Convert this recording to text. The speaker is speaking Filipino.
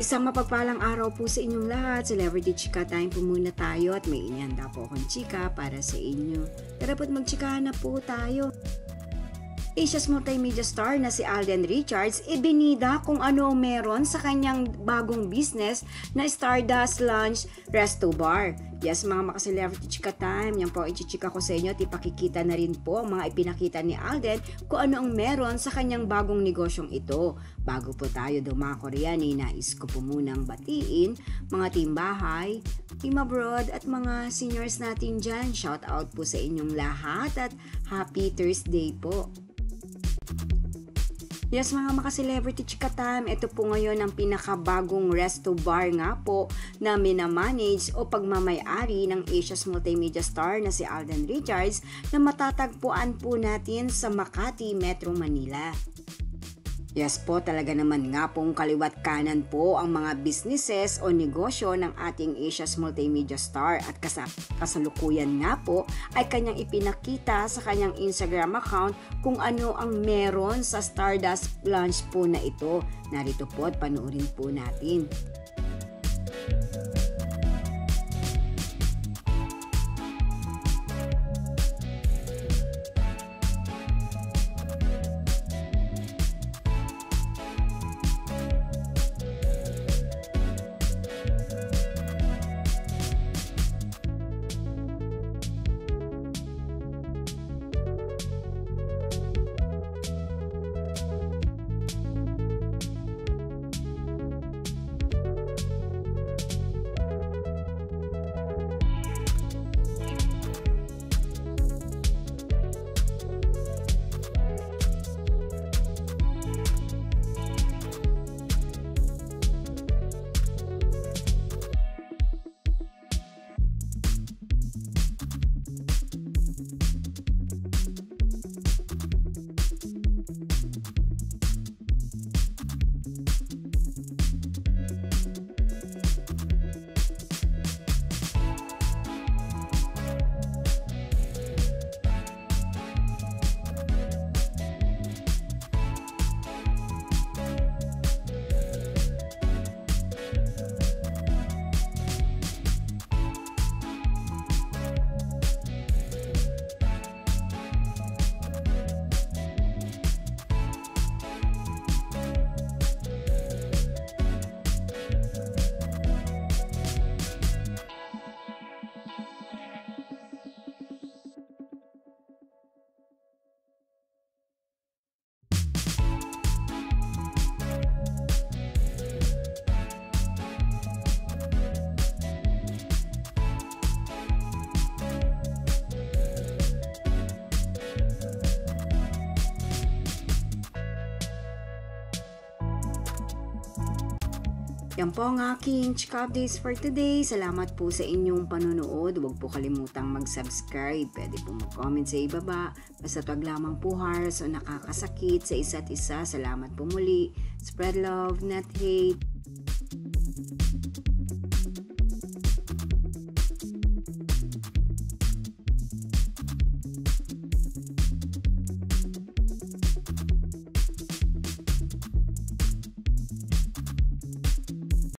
Isang mapagpalang araw po sa inyong lahat. Celebrity Chika Time po muna tayo at may inihanda po akong chika para sa inyo. Tara po't magchikahan na po tayo. Asia's multimedia star na si Alden Richards ibinida kung ano meron sa kanyang bagong business na Stardust Lounge Resto Bar. Yes, mga maka-celebrity chika time, yan po ichichika ko sa inyo at ipakikita na rin po ang mga ipinakita ni Alden kung ano ang meron sa kanyang bagong negosyong ito. Bago po tayo dumako riyan, nais ko po munang batiin mga team bahay, team abroad at mga seniors natin dyan. Shout out po sa inyong lahat at happy Thursday po. Yes, mga maka-celebrity chika time, ito po ngayon ang pinakabagong resto bar nga po na minamanage o pagmamayari ng Asia's multimedia star na si Alden Richards na matatagpuan po natin sa Makati, Metro Manila. Yes po, talaga naman nga pong kaliwat kanan po ang mga businesses o negosyo ng ating Asia's multimedia star at kasalukuyan nga po ay kanyang ipinakita sa kanyang Instagram account kung ano ang meron sa Stardust Lounge po na ito. Narito po at panoorin po natin. Yan po ang aking chika updates for today. Salamat po sa inyong panonood. Huwag po kalimutang mag-subscribe. Pwede po mag-comment sa ibaba. Basta wag lamang po harsh o nakakasakit sa isa't isa. Salamat po muli. Spread love, not hate.